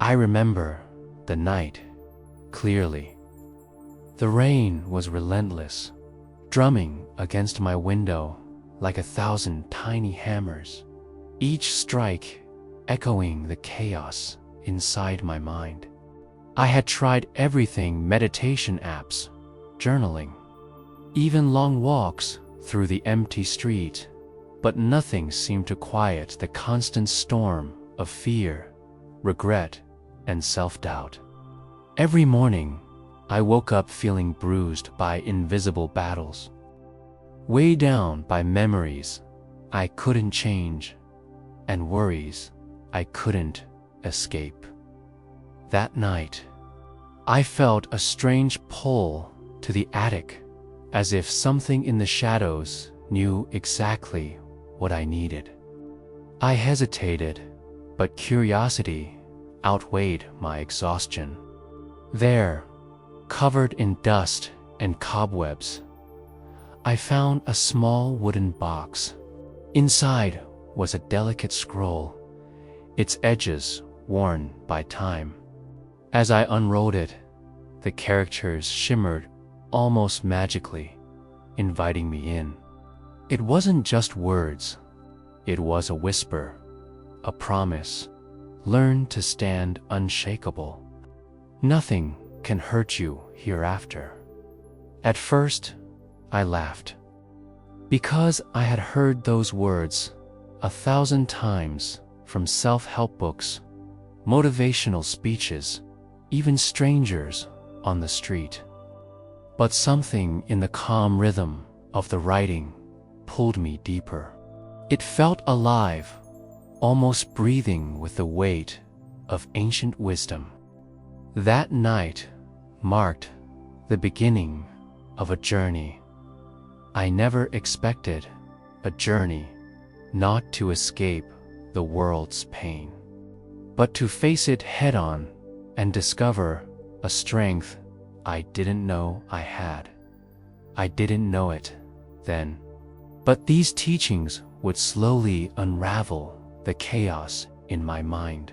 I remember the night clearly. The rain was relentless, drumming against my window like 1,000 tiny hammers, each strike echoing the chaos inside my mind. I had tried everything: meditation apps, journaling, even long walks through the empty street, but nothing seemed to quiet the constant storm of fear, regret, and self-doubt. Every morning, I woke up feeling bruised by invisible battles, weighed down by memories I couldn't change, and worries I couldn't escape. That night, I felt a strange pull to the attic, as if something in the shadows knew exactly what I needed. I hesitated, but curiosity outweighed my exhaustion. There, covered in dust and cobwebs, I found a small wooden box. Inside was a delicate scroll, its edges worn by time. As I unrolled it, the characters shimmered almost magically, inviting me in. It wasn't just words, it was a whisper, a promise. Learn to stand unshakable. Nothing can hurt you hereafter. At first, I laughed, because I had heard those words 1,000 times from self-help books, motivational speeches, even strangers on the street. But something in the calm rhythm of the writing pulled me deeper. It felt alive, almost breathing with the weight of ancient wisdom. That night marked the beginning of a journey I never expected, a journey not to escape the world's pain, but to face it head-on and discover a strength I didn't know I had. I didn't know it then, but these teachings would slowly unravel the chaos in my mind.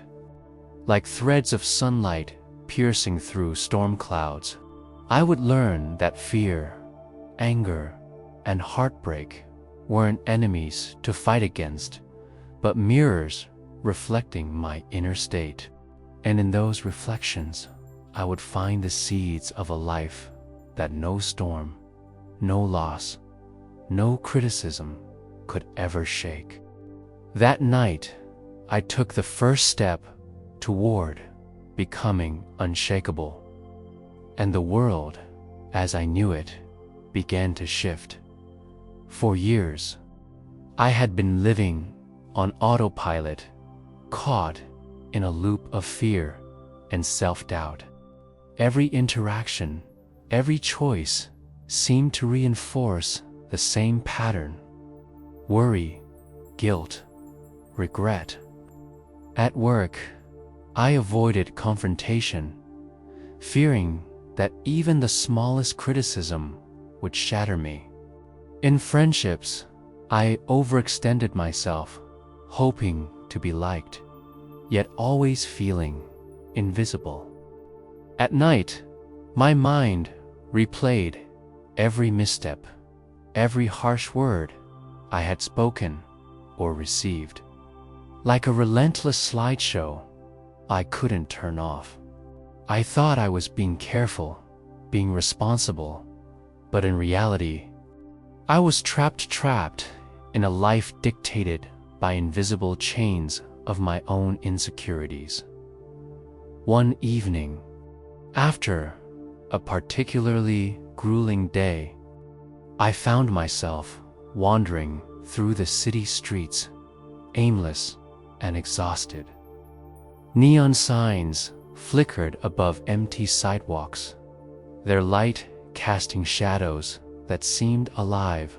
Like threads of sunlight piercing through storm clouds, I would learn that fear, anger, and heartbreak weren't enemies to fight against, but mirrors reflecting my inner state. And in those reflections, I would find the seeds of a life that no storm, no loss, no criticism could ever shake. That night, I took the first step toward becoming unshakable, and the world, as I knew it, began to shift. For years, I had been living on autopilot, caught in a loop of fear and self-doubt. Every interaction, every choice seemed to reinforce the same pattern: worry, guilt, regret. At work, I avoided confrontation, fearing that even the smallest criticism would shatter me. In friendships, I overextended myself, hoping to be liked, yet always feeling invisible. At night, my mind replayed every misstep, every harsh word I had spoken or received. Like a relentless slideshow I couldn't turn off. I thought I was being careful, being responsible, but in reality, I was trapped in a life dictated by invisible chains of my own insecurities. One evening, after a particularly grueling day, I found myself wandering through the city streets, aimless and exhausted. Neon signs flickered above empty sidewalks, their light casting shadows that seemed alive,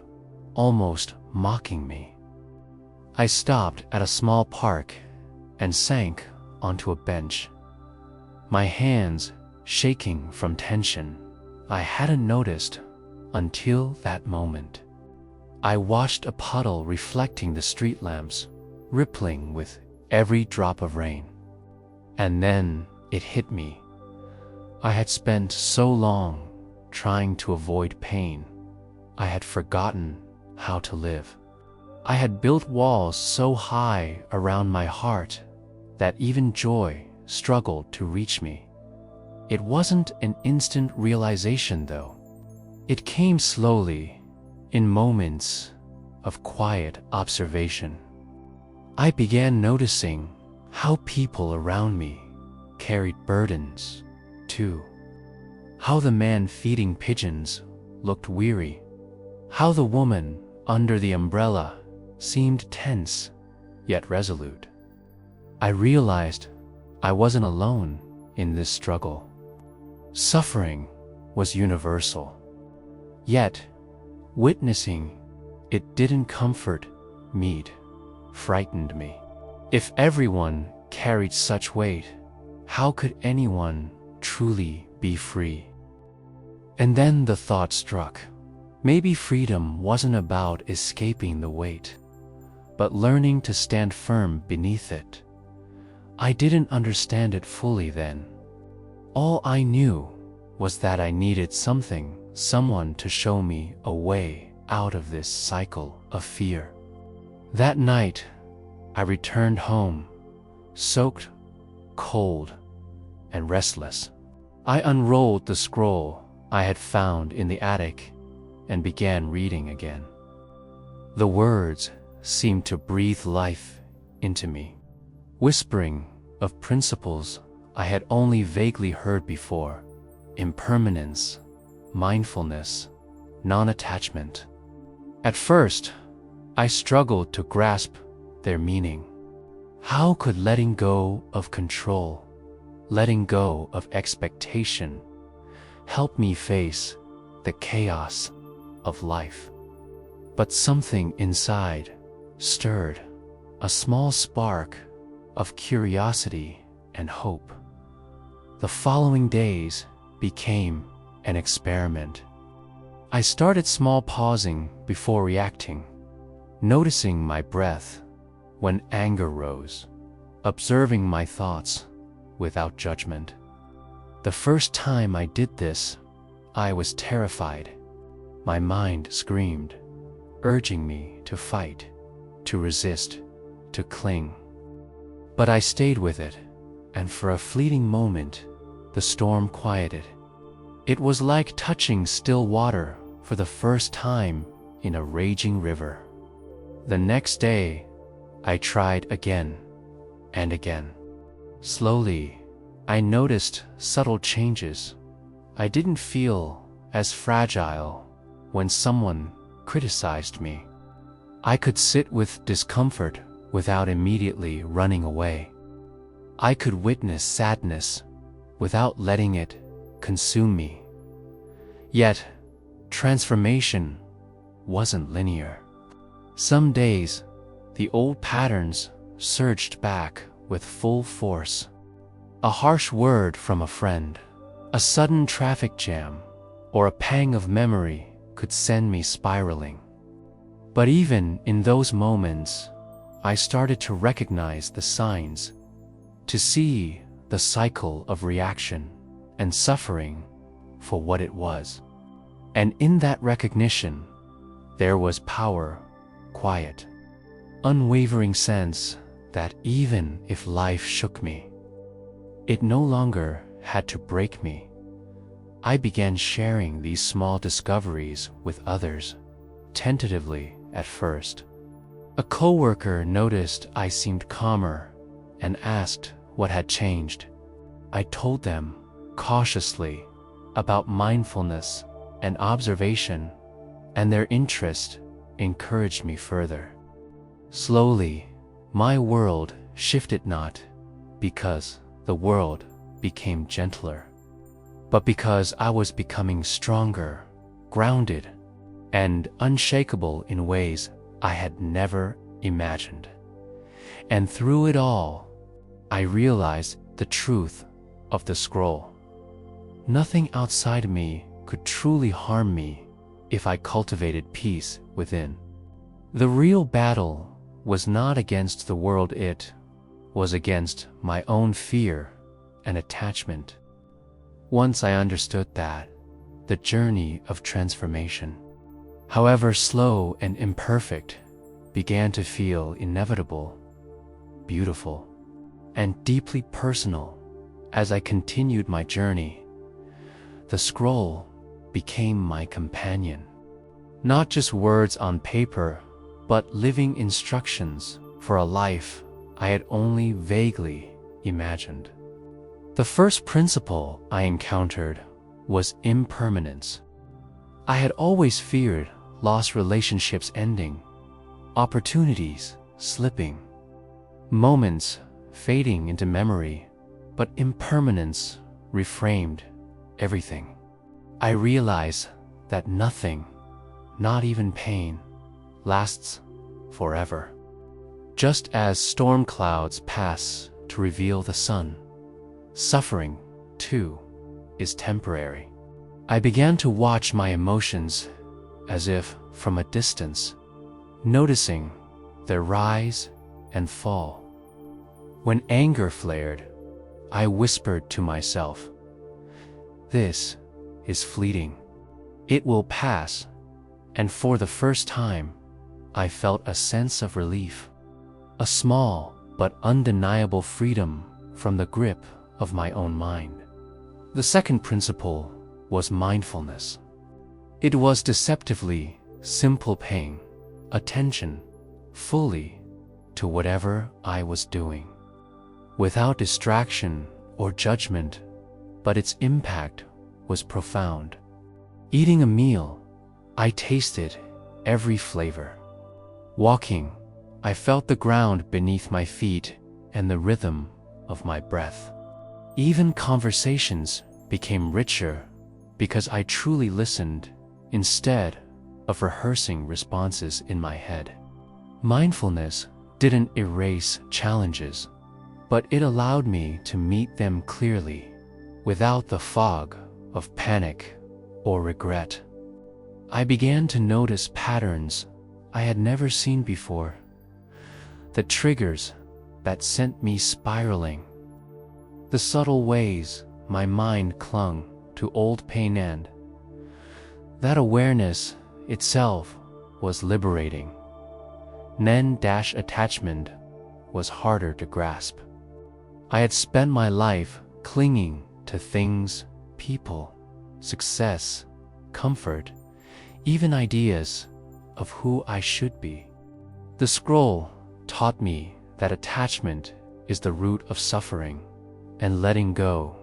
almost mocking me. I stopped at a small park and sank onto a bench, my hands shaking from tension I hadn't noticed until that moment. I watched a puddle reflecting the street lamps, rippling with every drop of rain. And then it hit me. I had spent so long trying to avoid pain. I had forgotten how to live. I had built walls so high around my heart that even joy struggled to reach me. It wasn't an instant realization, though. It came slowly, in moments of quiet observation. I began noticing how people around me carried burdens, too. How the man feeding pigeons looked weary. How the woman under the umbrella seemed tense, yet resolute. I realized I wasn't alone in this struggle. Suffering was universal. Yet, witnessing it didn't comfort me, it frightened me. If everyone carried such weight, how could anyone truly be free? And then the thought struck. Maybe freedom wasn't about escaping the weight, but learning to stand firm beneath it. I didn't understand it fully then. All I knew was that I needed someone to show me a way out of this cycle of fear. That night, I returned home, soaked, cold, and restless. I unrolled the scroll I had found in the attic and began reading again. The words seemed to breathe life into me, whispering of principles I had only vaguely heard before: impermanence, mindfulness, non-attachment. At first, I struggled to grasp their meaning. How could letting go of control, letting go of expectation, help me face the chaos of life? But something inside stirred, a small spark of curiosity and hope. The following days became an experiment. I started small, pausing before reacting, noticing my breath when anger rose, observing my thoughts without judgment. The first time I did this, I was terrified. My mind screamed, urging me to fight, to resist, to cling. But I stayed with it, and for a fleeting moment, the storm quieted. It was like touching still water for the first time in a raging river. The next day, I tried again and again. Slowly, I noticed subtle changes. I didn't feel as fragile when someone criticized me. I could sit with discomfort without immediately running away. I could witness sadness without letting it consume me. Yet, transformation wasn't linear. Some days, the old patterns surged back with full force. A harsh word from a friend, a sudden traffic jam, or a pang of memory could send me spiraling. But even in those moments, I started to recognize the signs, to see the cycle of reaction and suffering for what it was. And in that recognition, there was power, quiet, unwavering sense that even if life shook me, it no longer had to break me. I began sharing these small discoveries with others, tentatively at first. A coworker noticed I seemed calmer and asked what had changed. I told them cautiously about mindfulness and observation, and their interest encouraged me further. Slowly, my world shifted, not because the world became gentler, but because I was becoming stronger, grounded, and unshakable in ways I had never imagined. And through it all, I realized the truth of the scroll. Nothing outside me could truly harm me if I cultivated peace within. The real battle was not against the world, it was against my own fear and attachment. Once I understood that, the journey of transformation, however slow and imperfect, began to feel inevitable, beautiful, and deeply personal. As I continued my journey, the scroll became my companion. Not just words on paper, but living instructions for a life I had only vaguely imagined. The first principle I encountered was impermanence. I had always feared lost relationships ending, opportunities slipping, moments fading into memory, but impermanence reframed everything. I realized that nothing, not even pain, lasts forever. Just as storm clouds pass to reveal the sun, suffering, too, is temporary. I began to watch my emotions as if from a distance, noticing their rise and fall. When anger flared, I whispered to myself, "This is fleeting. It will pass." And for the first time, I felt a sense of relief, a small but undeniable freedom from the grip of my own mind. The second principle was mindfulness. It was deceptively simple, paying attention fully to whatever I was doing, without distraction or judgment, but its impact was profound. Eating a meal, I tasted every flavor. Walking, I felt the ground beneath my feet and the rhythm of my breath. Even conversations became richer because I truly listened instead of rehearsing responses in my head. Mindfulness didn't erase challenges, but it allowed me to meet them clearly, without the fog of panic or regret. I began to notice patterns I had never seen before, the triggers that sent me spiraling, the subtle ways my mind clung to old pain, and that awareness itself was liberating. Attachment was harder to grasp. I had spent my life clinging to things, people, success, comfort, even ideas of who I should be. The scroll taught me that attachment is the root of suffering, and letting go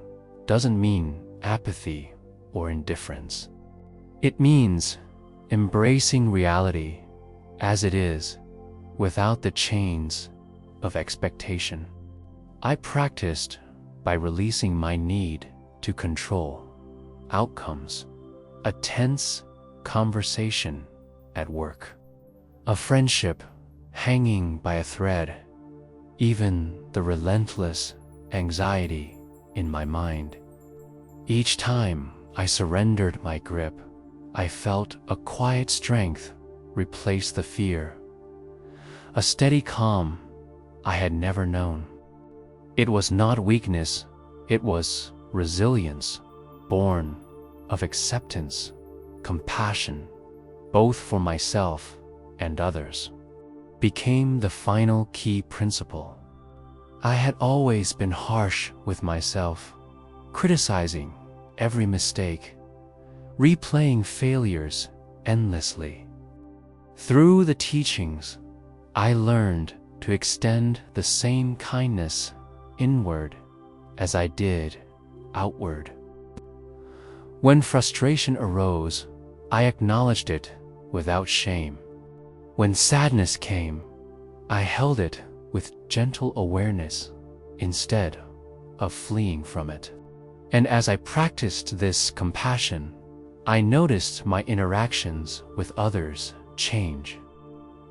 doesn't mean apathy or indifference. It means embracing reality as it is, without the chains of expectation. I practiced by releasing my need to control outcomes. A tense conversation at work, a friendship hanging by a thread, even the relentless anxiety in my mind. Each time I surrendered my grip, I felt a quiet strength replace the fear, a steady calm I had never known. It was not weakness, it was resilience, born of acceptance, compassion, both for myself and others, became the final key principle. I had always been harsh with myself, criticizing every mistake, replaying failures endlessly. Through the teachings, I learned to extend the same kindness inward as I did outward. When frustration arose, I acknowledged it without shame. When sadness came, I held it with gentle awareness instead of fleeing from it. And as I practiced this compassion, I noticed my interactions with others change.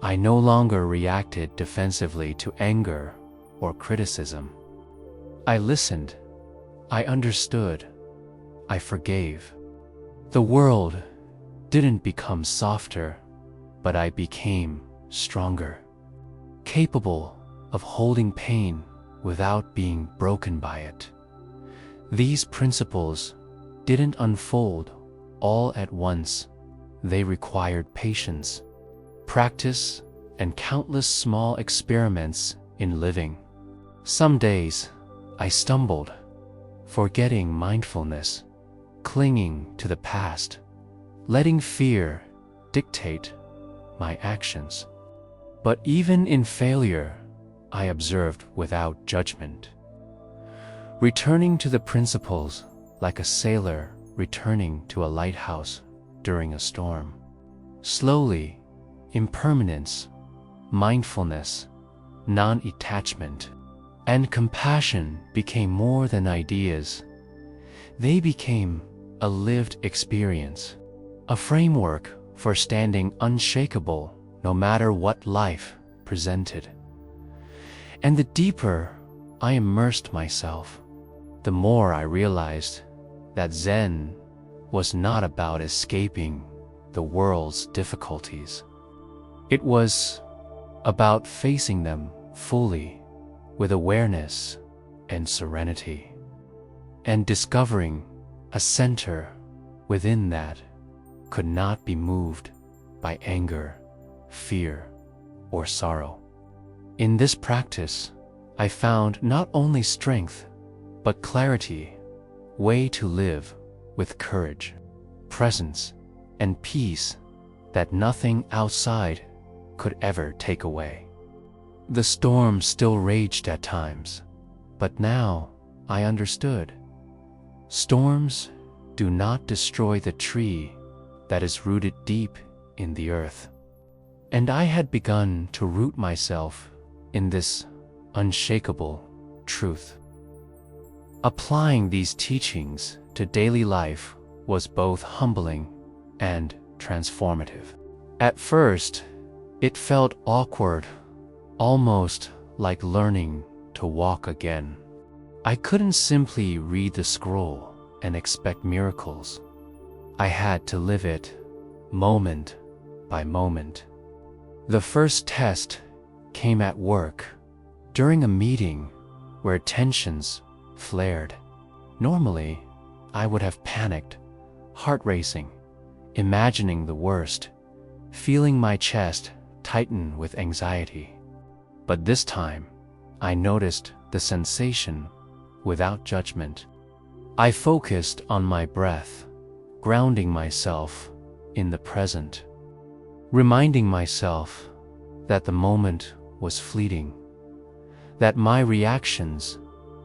I no longer reacted defensively to anger or criticism. I listened, I understood, I forgave. The world didn't become softer, but I became stronger, capable of holding pain without being broken by it. These principles didn't unfold all at once. They required patience, practice, and countless small experiments in living. Some days, I stumbled, forgetting mindfulness, clinging to the past, letting fear dictate my actions. But even in failure, I observed without judgment, returning to the principles like a sailor returning to a lighthouse during a storm. Slowly, impermanence, mindfulness, non-attachment, and compassion became more than ideas. They became a lived experience, a framework for standing unshakable no matter what life presented. And the deeper I immersed myself, the more I realized that Zen was not about escaping the world's difficulties. It was about facing them fully with awareness and serenity, and discovering a center within that could not be moved by anger, fear, or sorrow. In this practice, I found not only strength, but clarity, way to live with courage, presence, and peace that nothing outside could ever take away. The storm still raged at times, but now I understood. Storms do not destroy the tree that is rooted deep in the earth. And I had begun to root myself in this unshakable truth. Applying these teachings to daily life was both humbling and transformative. At first, it felt awkward, almost like learning to walk again. I couldn't simply read the scroll and expect miracles. I had to live it, moment by moment. The first test came at work, during a meeting where tensions flared. Normally, I would have panicked, heart racing, imagining the worst, feeling my chest tighten with anxiety. But this time, I noticed the sensation without judgment. I focused on my breath, grounding myself in the present, reminding myself that the moment was fleeting, that my reactions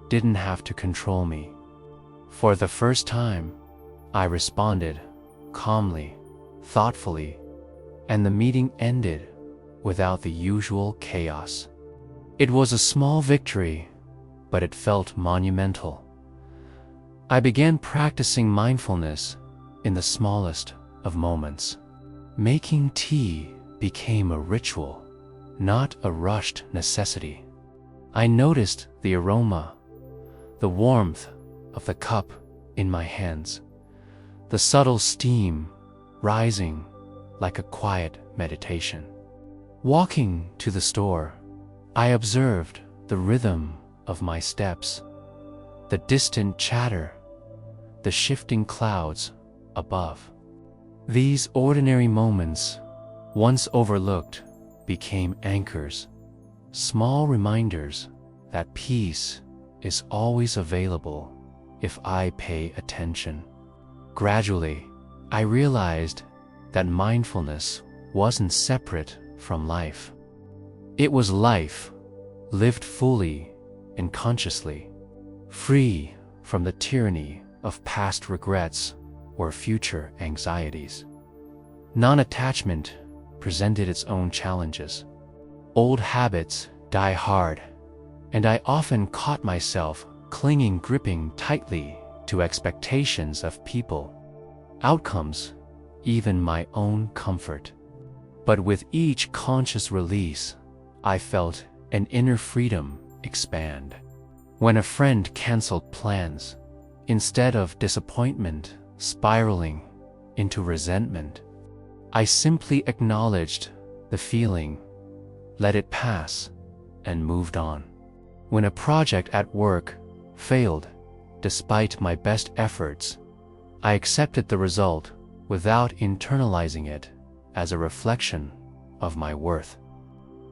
didn't have to control me. For the first time, I responded calmly, thoughtfully, and the meeting ended without the usual chaos. It was a small victory, but it felt monumental. I began practicing mindfulness in the smallest of moments. Making tea became a ritual, not a rushed necessity. I noticed the aroma, the warmth of the cup in my hands, the subtle steam rising like a quiet meditation. Walking to the store, I observed the rhythm of my steps, the distant chatter, the shifting clouds above. These ordinary moments, once overlooked, became anchors, small reminders that peace is always available if I pay attention. Gradually, I realized that mindfulness wasn't separate from life. It was life, lived fully and consciously, free from the tyranny of past regrets or future anxieties. Non-attachment presented its own challenges. Old habits die hard, and I often caught myself gripping tightly to expectations of people, outcomes, even my own comfort. But with each conscious release, I felt an inner freedom expand. When a friend canceled plans, instead of disappointment spiraling into resentment, I simply acknowledged the feeling, let it pass, and moved on. When a project at work failed, despite my best efforts, I accepted the result without internalizing it as a reflection of my worth.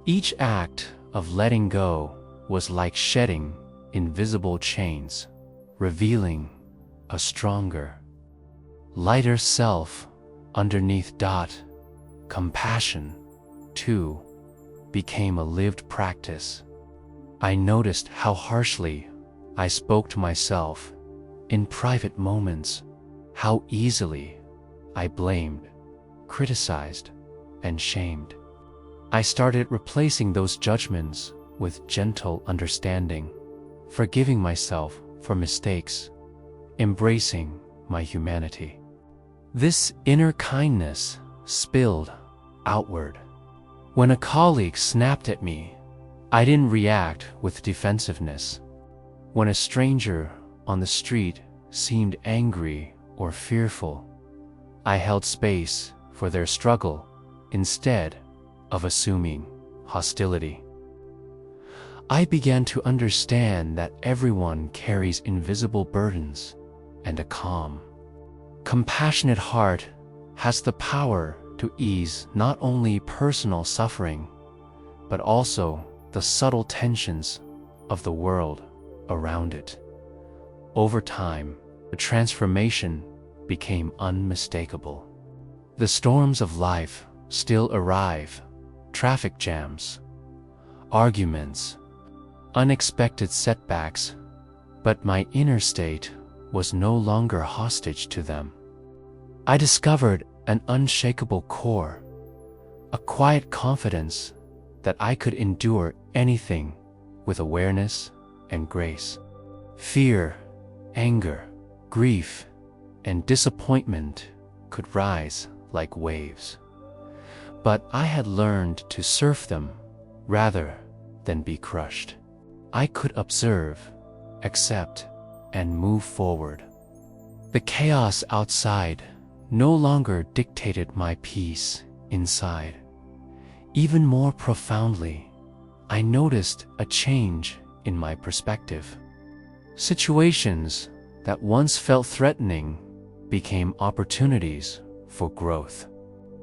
Each act of letting go was like shedding invisible chains, revealing a stronger, lighter self underneath. Compassion, too, became a lived practice. I noticed how harshly I spoke to myself in private moments, how easily I blamed, criticized, and shamed. I started replacing those judgments with gentle understanding, forgiving myself for mistakes, embracing my humanity. This inner kindness spilled outward. When a colleague snapped at me, I didn't react with defensiveness. When a stranger on the street seemed angry or fearful, I held space for their struggle instead of assuming hostility. I began to understand that everyone carries invisible burdens, and a calm, compassionate heart has the power to ease not only personal suffering, but also the subtle tensions of the world around it. Over time, the transformation became unmistakable. The storms of life still arrive: traffic jams, arguments, unexpected setbacks, but my inner state was no longer hostage to them. I discovered an unshakable core, a quiet confidence that I could endure anything with awareness and grace. Fear, anger, grief, and disappointment could rise like waves, but I had learned to surf them rather than be crushed. I could observe, accept, and move forward. The chaos outside no longer dictated my peace inside. Even more profoundly, I noticed a change in my perspective. Situations that once felt threatening became opportunities for growth.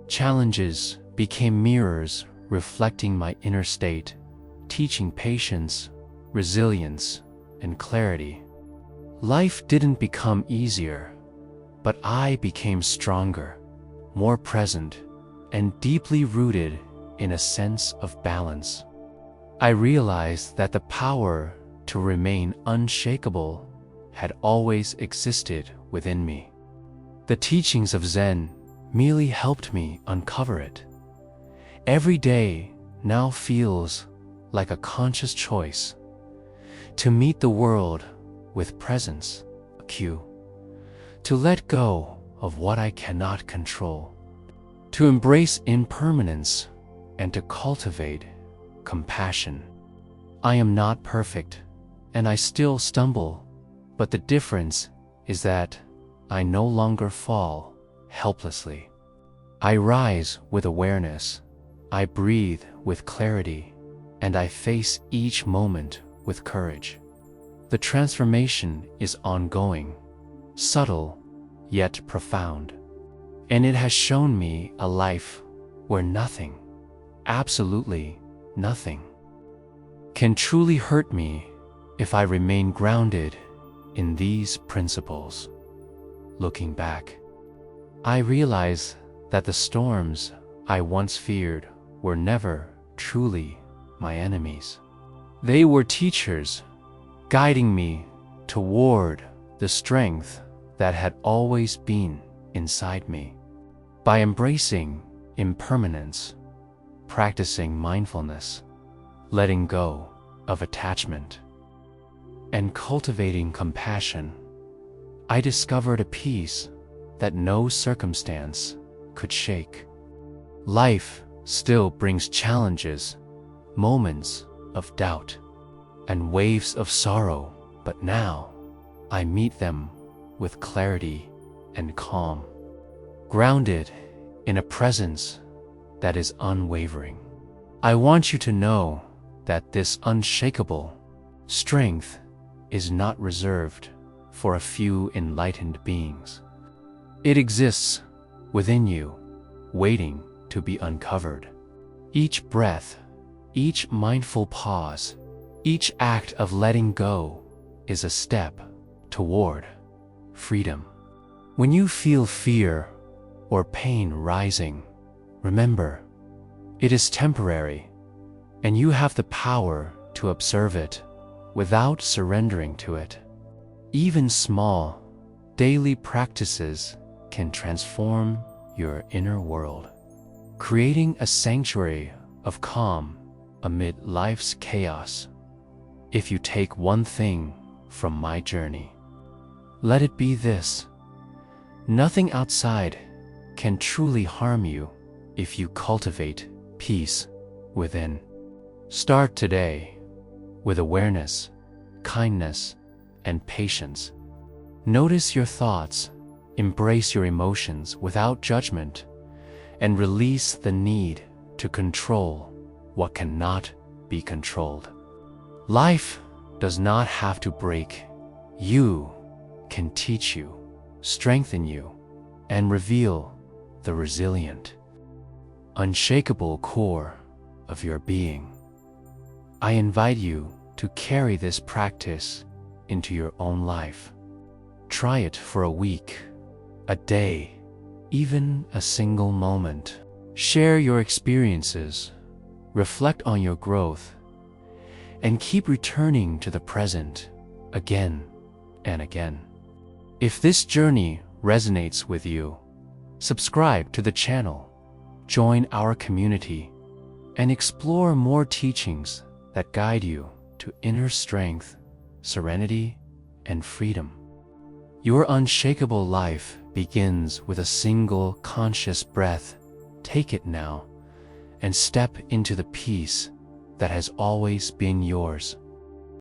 Challenges became mirrors reflecting my inner state, teaching patience, resilience, and clarity. Life didn't become easier, but I became stronger, more present, and deeply rooted in a sense of balance. I realized that the power to remain unshakable had always existed within me. The teachings of Zen merely helped me uncover it. Every day now feels like a conscious choice to meet the world with presence, to let go of what I cannot control, to embrace impermanence, and to cultivate compassion. I am not perfect, and I still stumble, but the difference is that I no longer fall helplessly. I rise with awareness, I breathe with clarity, and I face each moment with courage. The transformation is ongoing, subtle yet profound, and it has shown me a life where nothing, absolutely nothing, can truly hurt me if I remain grounded in these principles. Looking back, I realize that the storms I once feared were never truly my enemies. They were teachers, guiding me toward the strength that had always been inside me. By embracing impermanence, practicing mindfulness, letting go of attachment, and cultivating compassion, I discovered a peace that no circumstance could shake. Life still brings challenges, moments of doubt, and waves of sorrow, but now I meet them with clarity and calm, grounded in a presence that is unwavering. I want you to know that this unshakable Strength is not reserved for a few enlightened beings. It exists within you, waiting to be uncovered. Each breath, each mindful pause, each act of letting go is a step toward freedom. When you feel fear or pain rising, remember, it is temporary, and you have the power to observe it without surrendering to it. Even small, daily practices can transform your inner world, creating a sanctuary of calm amid life's chaos. If you take one thing from my journey, let it be this: nothing outside can truly harm you if you cultivate peace within. Start today with awareness, kindness, and patience. Notice your thoughts, embrace your emotions without judgment, and release the need to control what cannot be controlled. Life does not have to break. You can teach you, strengthen you, and reveal the resilient, unshakable core of your being. I invite you to carry this practice into your own life. Try it for a week, a day, even a single moment. Share your experiences, reflect on your growth, and keep returning to the present again and again. If this journey resonates with you, subscribe to the channel, join our community, and explore more teachings that guide you to inner strength, serenity, and freedom. Your unshakable life begins with a single conscious breath. Take it now and step into the peace that has always been yours.